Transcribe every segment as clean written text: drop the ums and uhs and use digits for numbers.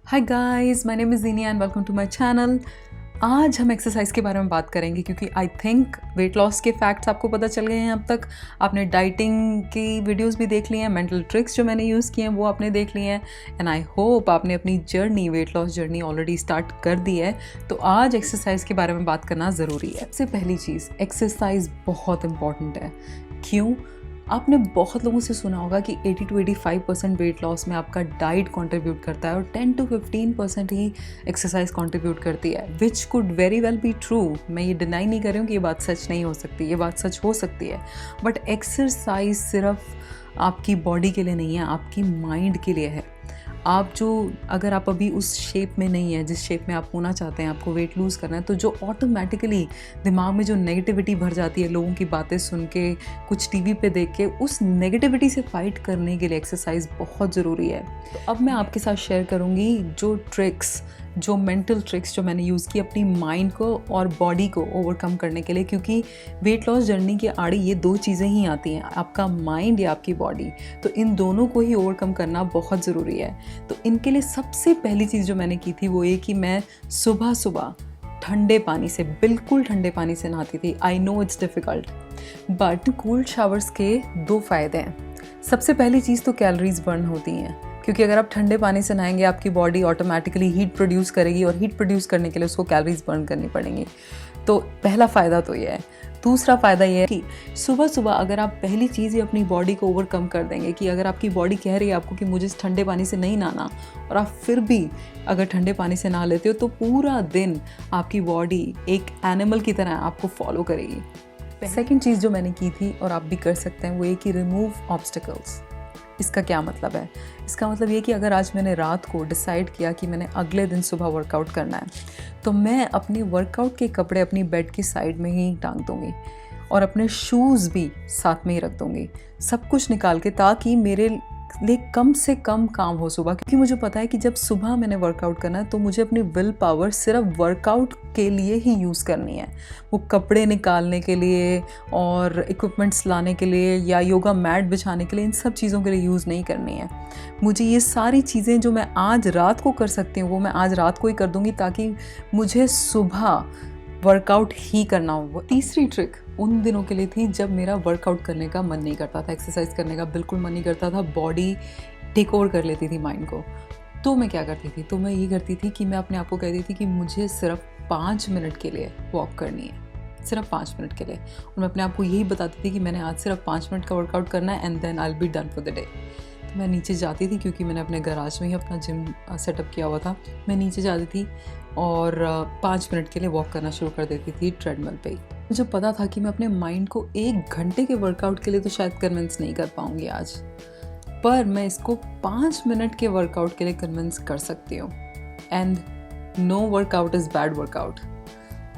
Hi guys, my name is Zeenia and welcome to my channel. आज हम exercise के बारे में बात करेंगे क्योंकि आई थिंक वेट लॉस के फैक्ट्स आपको पता चल गए हैं अब तक। आपने डाइटिंग की वीडियोस भी देख ली हैं, मेंटल ट्रिक्स जो मैंने यूज़ किए हैं वो आपने देख लिए हैं एंड आई होप आपने अपनी weight loss journey already start कर दी है। तो आज एक्सरसाइज के बारे में बात करना ज़रूरी है। सबसे पहली चीज़, एक्सरसाइज बहुत इंपॉर्टेंट है। क्यों? आपने बहुत लोगों से सुना होगा कि 80 to 85% वेट लॉस में आपका डाइट कंट्रीब्यूट करता है और 10 to 15% ही एक्सरसाइज कंट्रीब्यूट करती है, which could very well be true. मैं ये डिनाई नहीं कर रही हूँ कि ये बात सच नहीं हो सकती, ये बात सच हो सकती है। बट एक्सरसाइज सिर्फ आपकी बॉडी के लिए नहीं है, आपकी माइंड के लिए है। अगर आप अभी उस शेप में नहीं है जिस शेप में आप होना चाहते हैं, आपको वेट लूज़ करना है, तो जो ऑटोमेटिकली दिमाग में जो नेगेटिविटी भर जाती है लोगों की बातें सुन के, कुछ टीवी पे देख के, उस नेगेटिविटी से फाइट करने के लिए एक्सरसाइज बहुत ज़रूरी है। तो अब मैं आपके साथ शेयर करूँगी जो मेंटल ट्रिक्स जो मैंने यूज़ की अपनी माइंड को और बॉडी को ओवरकम करने के लिए, क्योंकि वेट लॉस जर्नी के आड़े ये दो चीज़ें ही आती हैं, आपका माइंड या आपकी बॉडी। तो इन दोनों को ही ओवरकम करना बहुत ज़रूरी है। तो इनके लिए सबसे पहली चीज़ जो मैंने की थी वो ये कि मैं सुबह सुबह बिल्कुल ठंडे पानी से नहाती थी। I know it's difficult, but cold showers के दो फ़ायदे हैं। सबसे पहली चीज़ तो कैलोरीज बर्न होती हैं, क्योंकि अगर आप ठंडे पानी से नहाएंगे आपकी बॉडी ऑटोमेटिकली हीट प्रोड्यूस करेगी और हीट प्रोड्यूस करने के लिए उसको कैलोरीज बर्न करनी पड़ेंगी। तो पहला फ़ायदा तो ये है। दूसरा फ़ायदा ये है कि सुबह सुबह अगर आप पहली चीज़ ही अपनी बॉडी को ओवरकम कर देंगे, कि अगर आपकी बॉडी कह रही है आपको कि मुझे ठंडे पानी से नहीं नहाना, और आप फिर भी अगर ठंडे पानी से नहा लेते हो, तो पूरा दिन आपकी बॉडी एक एनिमल की तरह आपको फॉलो करेगी। सेकंड चीज़ जो मैंने की थी और आप भी कर सकते हैं वो ये कि रिमूव ऑब्स्टिकल्स। इसका क्या मतलब है? इसका मतलब ये कि अगर आज मैंने रात को डिसाइड किया कि मैंने अगले दिन सुबह वर्कआउट करना है, तो मैं अपने वर्कआउट के कपड़े अपनी बेड की साइड में ही टांग दूँगी और अपने शूज़ भी साथ में ही रख दूँगी, सब कुछ निकाल के, ताकि मेरे लिए कम से कम काम हो सुबह। क्योंकि मुझे पता है कि जब सुबह मैंने वर्कआउट करना है तो मुझे अपनी विल पावर सिर्फ वर्कआउट के लिए ही यूज़ करनी है। वो कपड़े निकालने के लिए और इक्विपमेंट्स लाने के लिए या योगा मैट बिछाने के लिए, इन सब चीज़ों के लिए यूज़ नहीं करनी है। मुझे ये सारी चीज़ें जो मैं आज रात को कर सकती हूँ वो मैं आज रात को ही कर दूँगी, ताकि मुझे सुबह वर्कआउट ही करना हो। तीसरी ट्रिक उन दिनों के लिए थी जब मेरा वर्कआउट करने का मन नहीं करता था, एक्सरसाइज करने का बिल्कुल मन नहीं करता था, बॉडी टेक ओवर कर लेती थी माइंड को। तो मैं क्या करती थी? तो मैं ये करती थी कि मैं अपने आप को कहती थी कि मुझे सिर्फ 5 मिनट के लिए वॉक करनी है, सिर्फ 5 मिनट के लिए। और मैं अपने आप को यही बताती थी कि मैंने आज सिर्फ 5 मिनट का वर्कआउट करना है and then I will be done for the day. तो मैं नीचे जाती थी, क्योंकि मैंने अपने गराज में ही अपना जिम सेटअप किया हुआ था। मैं नीचे जाती थी और 5 मिनट के लिए वॉक करना शुरू कर देती थी ट्रेडमिल पे ही। मुझे पता था कि मैं अपने माइंड को 1 घंटे के वर्कआउट के लिए तो शायद कन्विंस नहीं कर पाऊँगी आज, पर मैं इसको 5 मिनट के वर्कआउट के लिए कन्विंस कर सकती हूँ। And no workout is bad workout.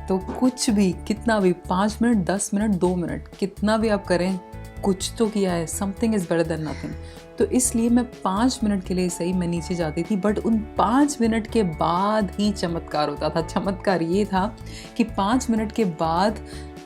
तो कुछ भी, कितना भी, 5 मिनट, 10 मिनट, 2 मिनट, कितना भी आप करें, कुछ तो किया है। Something is better than nothing. तो इसलिए मैं 5 मिनट के लिए सही मैं नीचे जाती थी, बट उन 5 मिनट के बाद ही चमत्कार होता था। चमत्कार ये था कि 5 मिनट के बाद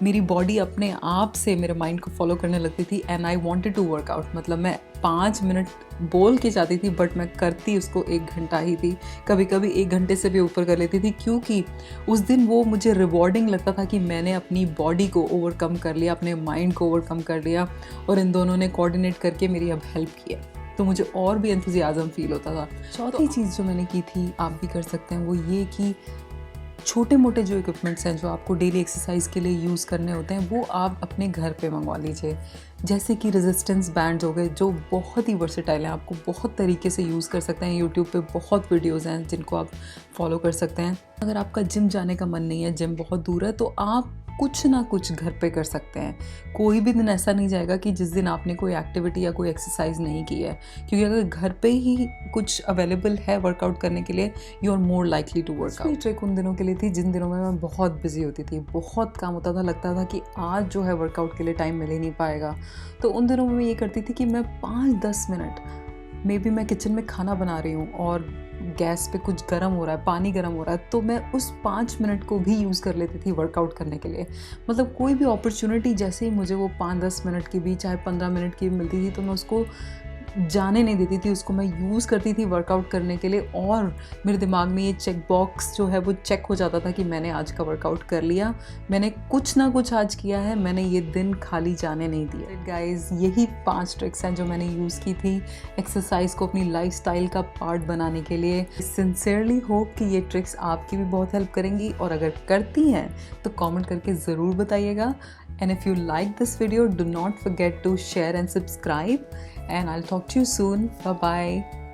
मेरी बॉडी अपने आप से मेरे माइंड को फॉलो करने लगती थी and I wanted to workout. मतलब मैं 5 मिनट बोल के जाती थी, बट मैं करती उसको 1 घंटा ही थी। कभी कभी 1 घंटे से भी ऊपर कर लेती थी, क्योंकि उस दिन वो मुझे रिवॉर्डिंग लगता था कि मैंने अपनी बॉडी को ओवरकम कर लिया, अपने माइंड को ओवरकम कर लिया, और इन दोनों ने कोऑर्डिनेट करके मेरी अब हेल्प किया। तो मुझे और भी एंथुसियाज्म फील होता था। चौथी चीज़ जो मैंने की थी, आप भी कर सकते हैं, वो ये कि छोटे मोटे जो इक्विपमेंट्स हैं जो आपको डेली एक्सरसाइज के लिए यूज़ करने होते हैं, वो आप अपने घर पे मंगवा लीजिए। जैसे कि रेजिस्टेंस बैंड्स हो गए, जो बहुत ही वर्सेटाइल हैं, आपको बहुत तरीके से यूज़ कर सकते हैं। यूट्यूब पे बहुत वीडियोज़ हैं जिनको आप फॉलो कर सकते हैं। अगर आपका जिम जाने का मन नहीं है, जिम बहुत दूर है, तो आप कुछ ना कुछ घर पे कर सकते हैं। कोई भी दिन ऐसा नहीं जाएगा कि जिस दिन आपने कोई एक्टिविटी या कोई एक्सरसाइज नहीं की है, क्योंकि अगर घर पे ही कुछ अवेलेबल है वर्कआउट करने के लिए, you are more likely to workout. Trick उन दिनों के लिए थी जिन दिनों में मैं बहुत बिजी होती थी, बहुत काम होता था, लगता था कि आज जो है वर्कआउट के लिए टाइम मिल ही नहीं पाएगा। तो उन दिनों में मैं ये करती थी कि मैं 5-10 मिनट, मे बी मैं किचन में खाना बना रही हूँ और गैस पे कुछ गर्म हो रहा है, पानी गर्म हो रहा है, तो मैं उस 5 मिनट को भी यूज़ कर लेती थी वर्कआउट करने के लिए। मतलब कोई भी अपॉर्चुनिटी जैसे ही मुझे वो 5-10 मिनट की भी, चाहे 15 मिनट की भी मिलती थी, तो मैं उसको जाने नहीं देती थी, उसको मैं यूज़ करती थी वर्कआउट करने के लिए, और मेरे दिमाग में ये चेक बॉक्स जो है वो चेक हो जाता था कि मैंने आज का वर्कआउट कर लिया, मैंने कुछ ना कुछ आज किया है, मैंने ये दिन खाली जाने नहीं दिया। गाइस, यही 5 ट्रिक्स हैं जो मैंने यूज़ की थी एक्सरसाइज को अपनी लाइफस्टाइल का पार्ट बनाने के लिए। सिंसियरली होप कि ये ट्रिक्स आपकी भी बहुत हेल्प करेंगी, और अगर करती हैं तो कमेंट करके ज़रूर बताइएगा। And if you like this video, do not forget to share and subscribe, and I'll talk to you soon. Bye bye.